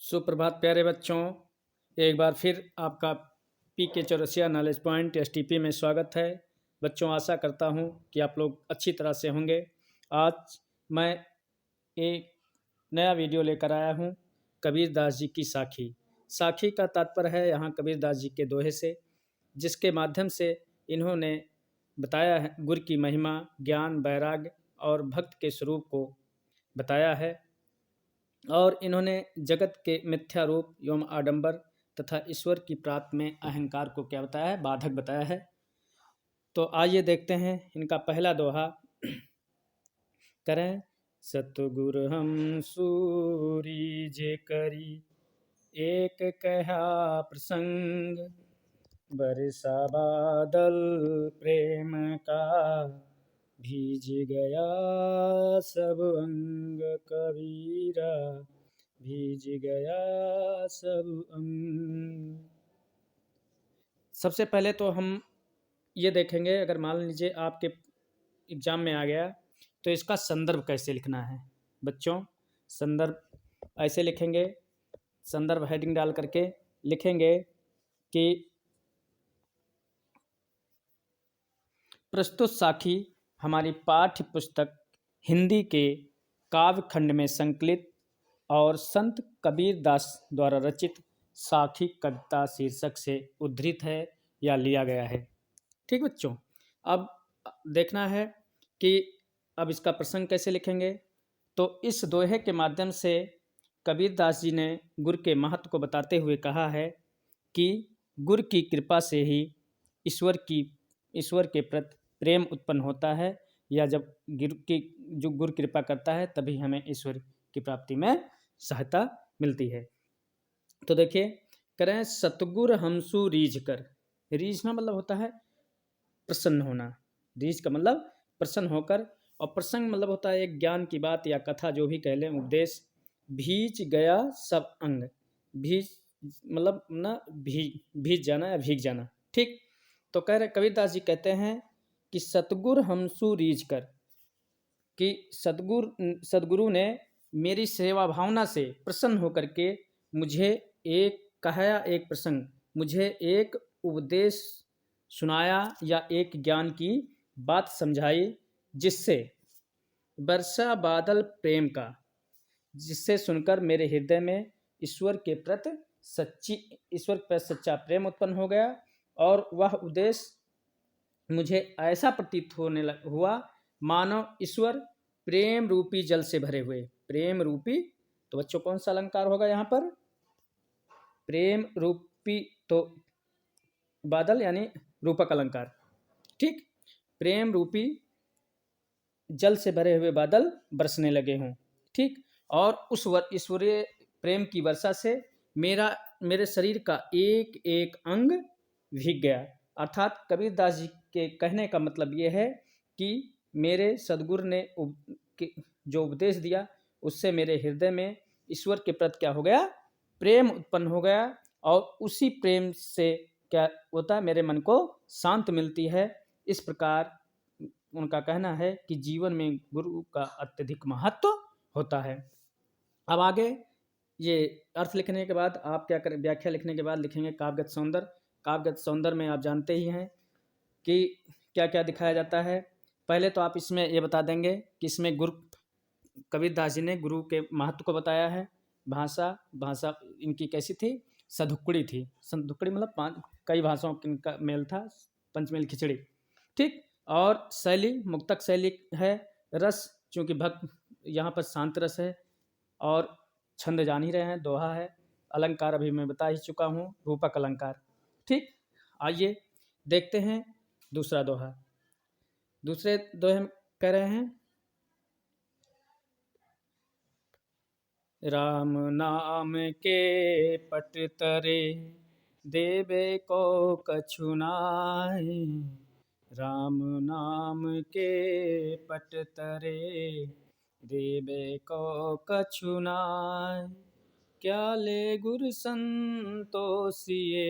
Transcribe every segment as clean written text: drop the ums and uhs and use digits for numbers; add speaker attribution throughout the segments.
Speaker 1: सुप्रभात प्यारे बच्चों। एक बार फिर आपका पीके चौरसिया नॉलेज पॉइंट एसटीपी में स्वागत है। बच्चों, आशा करता हूँ कि आप लोग अच्छी तरह से होंगे। आज मैं एक नया वीडियो लेकर आया हूँ कबीर दास जी की साखी। साखी का तात्पर्य है यहाँ कबीर दास जी के दोहे से, जिसके माध्यम से इन्होंने बताया है गुर की महिमा, ज्ञान, वैराग्य और भक्त के स्वरूप को बताया है। और इन्होंने जगत के मिथ्या रूप एवं आडंबर तथा ईश्वर की प्राप्ति में अहंकार को क्या बताया है, बाधक बताया है। तो आइए देखते हैं इनका पहला दोहा। करें। सतगुर हम सूरी जे करी, एक कहा प्रसंग, बरसा बादल प्रेम का, भीज गया सब अंग कबीरा, भीज गया सब अंग। सबसे पहले तो हम ये देखेंगे, अगर मान लीजिए आपके एग्जाम में आ गया तो इसका संदर्भ कैसे लिखना है। बच्चों, संदर्भ ऐसे लिखेंगे, संदर्भ हेडिंग डाल करके लिखेंगे कि प्रस्तुत साखी हमारी पाठ्य पुस्तक हिंदी के काव्य खंड में संकलित और संत कबीर दास द्वारा रचित साखी कविता शीर्षक से उद्धृत है या लिया गया है। ठीक बच्चों, अब देखना है कि अब इसका प्रसंग कैसे लिखेंगे। तो इस दोहे के माध्यम से कबीर दास जी ने गुरु के महत्व को बताते हुए कहा है कि गुरु की कृपा से ही ईश्वर के प्रति प्रेम उत्पन्न होता है, या जब गुरु कृपा करता है तभी हमें ईश्वर की प्राप्ति में सहायता मिलती है। तो देखिए, करें। सतगुर हमसु रीझ कर। रीझना मतलब होता है प्रसन्न होना। रीझ का मतलब प्रसन्न होकर, और प्रसंग मतलब होता है एक ज्ञान की बात या कथा, जो भी कह लें, उपदेश। भीज गया सब अंग। भीज मतलब ना भीज जाना या भीग जाना। ठीक। तो कह रहे कबीर दास जी कहते हैं कि सतगुर हमसु रीझ कर, कि सदगुरु ने मेरी सेवा भावना से प्रसन्न होकर के मुझे एक प्रसंग, मुझे एक उपदेश सुनाया या एक ज्ञान की बात समझाई, जिससे बरसा बादल प्रेम का, जिससे सुनकर मेरे हृदय में ईश्वर के प्रति सच्चा प्रेम उत्पन्न हो गया। और वह उपदेश मुझे ऐसा प्रतीत हुआ मानो ईश्वर प्रेम रूपी जल से भरे हुए। प्रेम रूपी, तो बच्चों कौन सा अलंकार होगा यहाँ पर? प्रेम रूपी, तो बादल यानी रूपक अलंकार। ठीक। प्रेम रूपी जल से भरे हुए बादल बरसने लगे हों। ठीक। और उस ईश्वरीय प्रेम की वर्षा से मेरे शरीर का एक एक अंग भीग गया। अर्थात कबीर दास जी के कहने का मतलब ये है कि मेरे सदगुरु ने जो उपदेश दिया, उससे मेरे हृदय में ईश्वर के प्रति क्या हो गया? प्रेम उत्पन्न हो गया। और उसी प्रेम से क्या होता है? मेरे मन को शांत मिलती है। इस प्रकार उनका कहना है कि जीवन में गुरु का अत्यधिक महत्व होता है। अब आगे ये अर्थ लिखने के बाद आप क्या करें? व्याख्या लिखने के बाद लिखेंगे काव्यगत सौंदर्य। काव्यगत सौंदर्य में आप जानते ही हैं कि क्या क्या दिखाया जाता है। पहले तो आप इसमें ये बता देंगे कि इसमें कबीर दास जी ने गुरु के महत्व को बताया है। भाषा इनकी कैसी थी? सधुक्कड़ी थी। सधुक्कड़ी मतलब कई भाषाओं का मेल था, पंचमेल खिचड़ी। ठीक। और शैली मुक्तक शैली है। रस, चूँकि भक्त यहाँ पर शांत रस है। और छंद जान ही रहे हैं, दोहा है। अलंकार अभी मैं बता ही चुका हूँ, रूपक अलंकार। ठीक। आइए देखते हैं दूसरा दोहा। दूसरे दोहे हम कह रहे हैं, राम नाम के पट तरे, देवे को कछु नाहि। राम नाम के पट तरे, देवे को कछु नाहि। क्या ले गुर संतोषिए,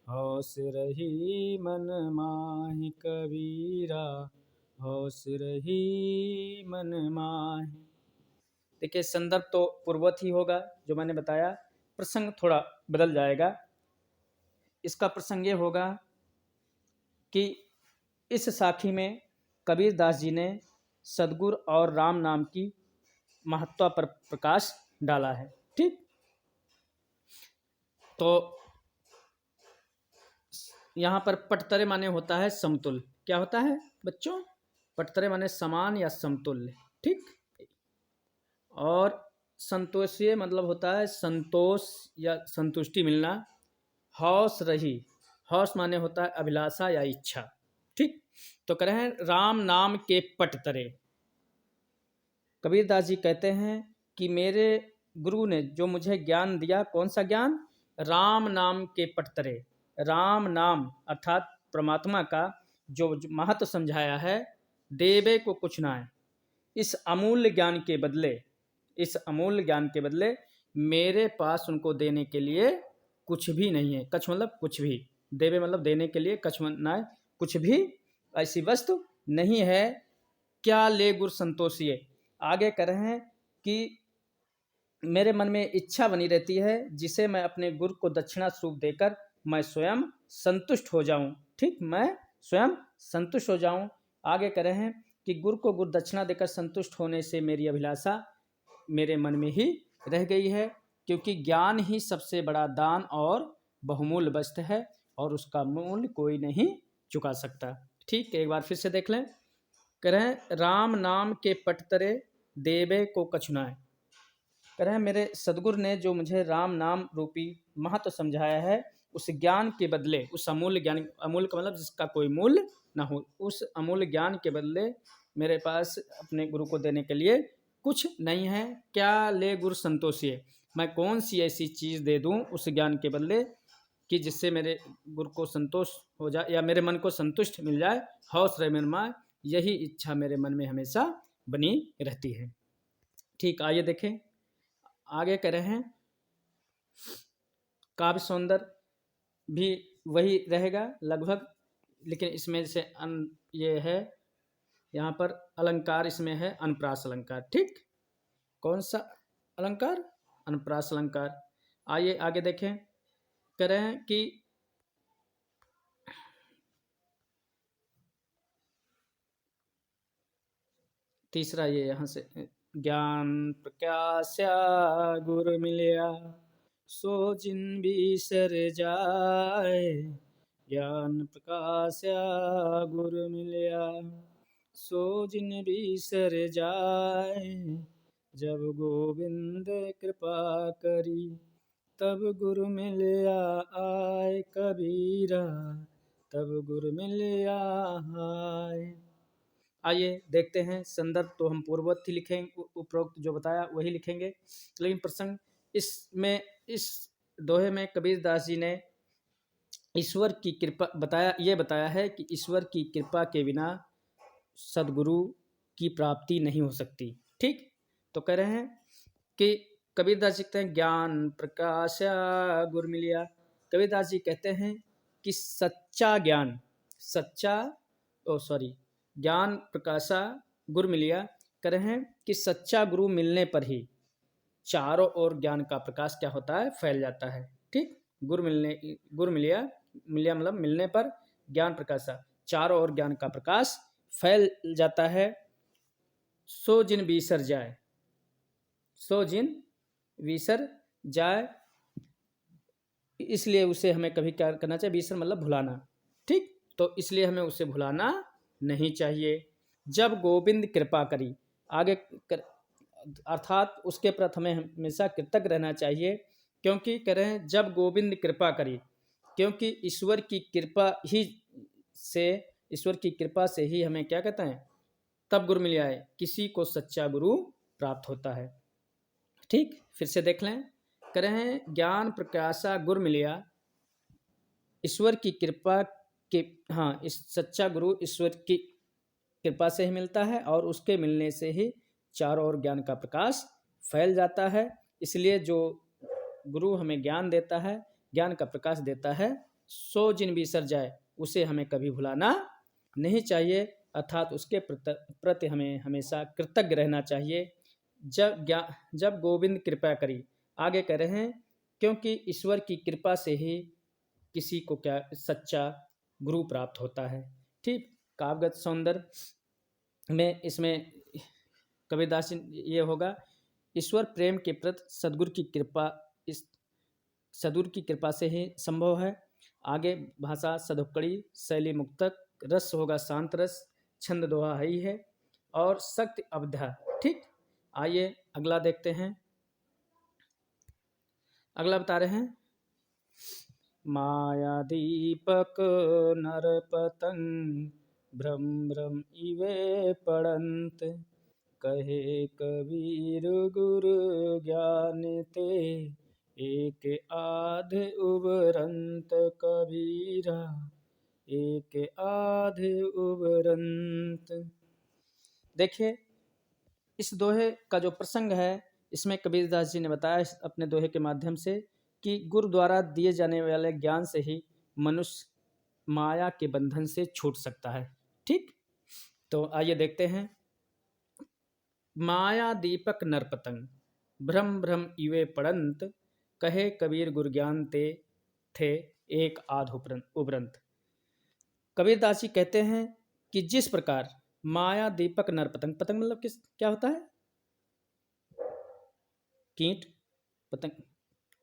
Speaker 1: होश रही मन माहि कबीरा, होश रही मन माहि। देखिए संदर्भ तो पूर्ववत ही होगा जो मैंने बताया, प्रसंग थोड़ा बदल जाएगा। इसका प्रसंग ये होगा कि इस साखी में कबीरदास जी ने सद्गुरु और राम नाम की महत्ता पर प्रकाश डाला है। ठीक, तो यहाँ पर पटतरे माने होता है समतुल्य। क्या होता है बच्चों? पटतरे माने समान या समतुल्य। ठीक, और संतोषीय मतलब होता है संतोष या संतुष्टि मिलना। हौस रही, हौस माने होता है अभिलाषा या इच्छा। ठीक, तो कह रहे हैं राम नाम के पटतरे। कबीरदास जी कहते हैं कि मेरे गुरु ने जो मुझे ज्ञान दिया, कौन सा ज्ञान? राम नाम के पटतरे। राम नाम अर्थात परमात्मा का जो महत्व समझाया है, देवे को कुछ ना है। इस अमूल्य ज्ञान के बदले, इस अमूल्य ज्ञान के बदले मेरे पास उनको देने के लिए कुछ भी नहीं है। कछ मतलब कुछ भी, देवे मतलब देने के लिए, कछ ना है कुछ भी ऐसी वस्तु नहीं है। क्या ले गुर संतोषिए। आगे कह रहे हैं कि मेरे मन में इच्छा बनी रहती है जिसे मैं अपने गुरु को दक्षिणा स्वरूप देकर मैं स्वयं संतुष्ट हो जाऊं। ठीक, मैं स्वयं संतुष्ट हो जाऊं। आगे कह रहे हैं कि गुरु को गुरु दक्षिणा देकर संतुष्ट होने से मेरी अभिलाषा मेरे मन में ही रह गई है, क्योंकि ज्ञान ही सबसे बड़ा दान और बहुमूल्य वस्तु है और उसका मूल्य कोई नहीं चुका सकता। ठीक, एक बार फिर से देख लें। कह रहे हैं राम नाम के पटतरे देवे को कछुनाए। कह रहे हैं मेरे सदगुरु ने जो मुझे राम नाम रूपी महत्व समझाया है, उस ज्ञान के बदले, उस अमूल्य ज्ञान, अमूल्य का मतलब जिसका कोई मूल्य ना हो, उस अमूल्य ज्ञान के बदले मेरे पास अपने गुरु को देने के लिए कुछ नहीं है। क्या ले गुरु संतोषिए। मैं कौन सी ऐसी चीज़ दे दूं उस ज्ञान के बदले कि जिससे मेरे गुरु को संतोष हो जाए या मेरे मन को संतुष्ट मिल जाए, हौस रहे मेरे माँ, यही इच्छा मेरे मन में हमेशा बनी रहती है। ठीक, आइए देखें आगे कह रहे हैं काव्य सौंदर्य भी वही रहेगा लगभग, लेकिन इसमें से ये है यहाँ पर अलंकार, इसमें है अनुप्रास अलंकार। ठीक, कौन सा अलंकार? अनुप्रास अलंकार। आइए आगे देखें। कह रहे हैं कि तीसरा ये यहाँ से, ज्ञान प्रकाश्या गुर मिलया सो जिन बिसर जाए। ज्ञान प्रकाश्या गुर मिलया सो जिन बिसर जाए। जब गोविंद कृपा करी तब गुरु मिलया आए। कबीरा तब गुरु मिलया आए। आइए देखते हैं। संदर्भ तो हम पूर्ववत ही लिखेंगे, उपरोक्त जो बताया वही लिखेंगे, लेकिन प्रसंग इसमें, इस दोहे में कबीरदास जी ने ईश्वर की कृपा बताया, ये बताया है कि ईश्वर की कृपा के बिना सदगुरु की प्राप्ति नहीं हो सकती। ठीक, तो कह रहे हैं कि कबीरदास जी कहते हैं ज्ञान प्रकाश गुर मिलिया। कबीरदास जी कहते हैं कि सच्चा ज्ञान, ज्ञान प्रकाशा गुरु मिलिया। कह रहे हैं कि सच्चा गुरु मिलने पर ही चारों ओर ज्ञान का प्रकाश क्या होता है? फैल जाता है। ठीक, गुरु मिलिया, मिलिया मतलब मिलने पर ज्ञान प्रकाशा, चारों ओर ज्ञान का प्रकाश फैल जाता है। सो जिन बिसर जाए, सो जिन विसर जाए, इसलिए उसे हमें कभी क्या करना चाहिए? विसर मतलब भुलाना। ठीक, तो इसलिए हमें उसे भुलाना नहीं चाहिए। जब गोविंद कृपा करी, आगे अर्थात उसके प्रति हमें हमेशा कृतज्ञ रहना चाहिए, क्योंकि कह रहे हैं जब गोविंद कृपा करी, क्योंकि ईश्वर की कृपा से ही हमें क्या कहते हैं? तब गुरु मिल जाए, किसी को सच्चा गुरु प्राप्त होता है। ठीक, फिर से देख लें। कह रहे हैं ज्ञान प्रकाशा गुरु मिलिया, ईश्वर की कृपा के, हाँ, इस सच्चा गुरु ईश्वर की कृपा से ही मिलता है और उसके मिलने से ही चारों ओर ज्ञान का प्रकाश फैल जाता है। इसलिए जो गुरु हमें ज्ञान देता है, ज्ञान का प्रकाश देता है, सो जिन बिसर जाए, उसे हमें कभी भुलाना नहीं चाहिए, अर्थात उसके प्रति हमें हमेशा कृतज्ञ रहना चाहिए। जब गोविंद कृपा करी। आगे कह रहे हैं क्योंकि ईश्वर की कृपा से ही किसी को क्या सच्चा गुरु प्राप्त होता है। ठीक, काव्यगत सौंदर्य में इसमें कबीरदास ये होगा, ईश्वर प्रेम के प्रति सदगुरु की कृपा, इस सदगुरु की कृपा से ही संभव है। आगे भाषा सदुक्कड़ी, शैली मुक्तक, रस होगा शांत रस, छंद दोहा ही है और शक्ति अवधा। ठीक, आइए अगला देखते हैं। अगला बता रहे हैं, माया दीपक नर पतंग भ्रम भ्रम इवे पड़ंत, कहे कबीर गुरु ज्ञान ते एक आध उबरंत, कबीरा एक आध उबरंत। देखिए इस दोहे का जो प्रसंग है, इसमें कबीरदास जी ने बताया अपने दोहे के माध्यम से कि गुरु द्वारा दिए जाने वाले ज्ञान से ही मनुष्य माया के बंधन से छूट सकता है। ठीक, तो आइए देखते हैं। माया दीपक नर पतंग भ्रम भ्रम इवे पड़ंत, कहे कबीर गुरु ज्ञान ते थे एक आध उबरंत। कबीरदास जी कहते हैं कि जिस प्रकार माया दीपक नर पतंग, पतंग मतलब क्या होता है? कीट, पतंग,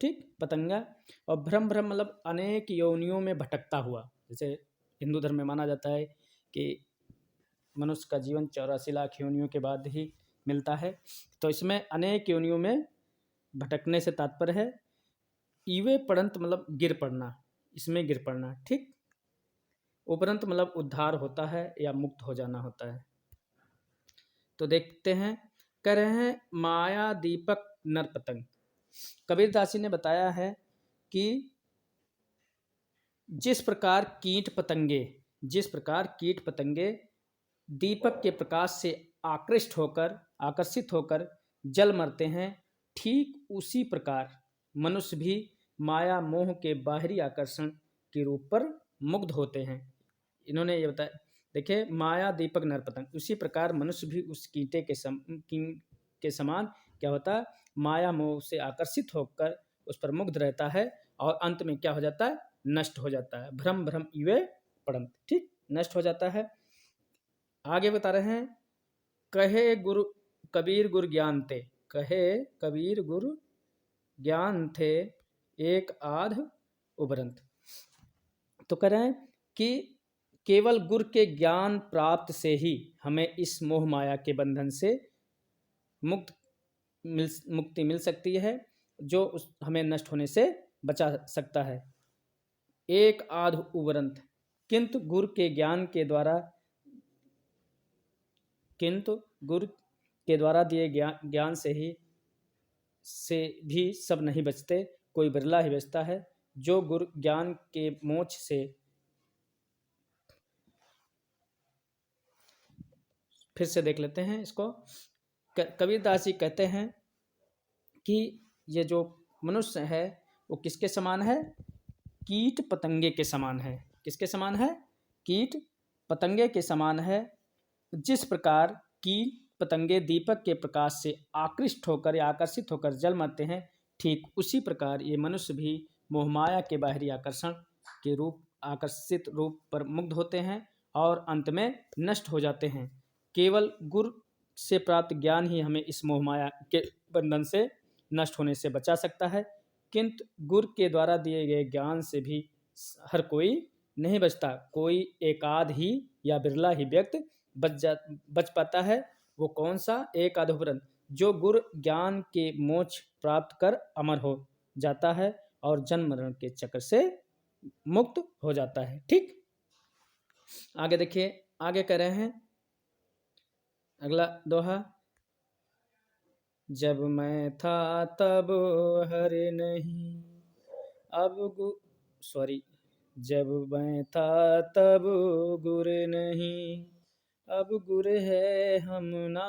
Speaker 1: ठीक, पतंगा। और भ्रम भ्रम मतलब अनेक योनियों में भटकता हुआ। जैसे हिंदू धर्म में माना जाता है कि मनुष्य का जीवन 84 लाख योनियों के बाद ही मिलता है, तो इसमें अनेक योनियों में भटकने से तात्पर्य है ईवे पड़ंत मतलब गिर पड़ना, इसमें गिर पड़ना। ठीक, उपरंत मतलब उद्धार होता है या मुक्त हो जाना होता है। तो देखते हैं, कह रहे हैं माया दीपक नर पतंग। कबीरदास जी ने बताया है कि जिस प्रकार कीट पतंगे दीपक के प्रकाश से आकर्षित होकर जल मरते हैं, ठीक उसी प्रकार मनुष्य भी माया मोह के बाहरी आकर्षण के रूप पर मुग्ध होते हैं। इन्होंने ये बताया, देखिए माया दीपक नर पतंग, उसी प्रकार मनुष्य भी उस कीटे के समान क्या होता है, माया मोह से आकर्षित होकर उस पर मुग्ध रहता है और अंत में क्या हो जाता है, नष्ट हो जाता है। भ्रम भ्रम इवे पड़ंत, ठीक, नष्ट हो जाता है। आगे बता रहे हैं, कहे कबीर गुरु ज्ञान थे, कहे कबीर गुरु ज्ञान थे एक आध उबरंत। तो कह रहे हैं कि केवल गुरु के ज्ञान प्राप्त से ही हमें इस मोह माया के बंधन से मुक्ति मिल सकती है, जो हमें नष्ट होने से बचा सकता है। एक आध उबरंत, किंतु गुरु के द्वारा दिए ज्ञान से भी सब नहीं बचते, कोई बिरला ही बचता है। जो गुरु ज्ञान के मोक्ष से, फिर से देख लेते हैं इसको। कबीरदास जी कहते हैं कि ये जो मनुष्य है वो किसके समान है, कीट पतंगे के समान है। किसके समान है, कीट पतंगे के समान है। जिस प्रकार कीट पतंगे दीपक के प्रकाश से आकर्षित होकर जल मरते हैं, ठीक उसी प्रकार ये मनुष्य भी मोहमाया के बाहरी आकर्षित रूप पर मुग्ध होते हैं और अंत में नष्ट हो जाते हैं। केवल गुरु से प्राप्त ज्ञान ही हमें इस मोहमाया के बंधन से नष्ट होने से बचा सकता है, किंतु गुरु के द्वारा दिए गए ज्ञान से भी हर कोई नहीं बचता, कोई एकाध ही या बिरला ही व्यक्ति बच पाता है। वो कौन सा, एक आध उबरंत, जो गुरु ज्ञान के मोक्ष प्राप्त कर अमर हो जाता है और जन्म मरण के चक्र से मुक्त हो जाता है। ठीक, आगे देखिए, आगे कह रहे हैं अगला दोहा, जब मैं था तब हरे नहीं, जब मैं था तब गुर नहीं, अब गुर है हम ना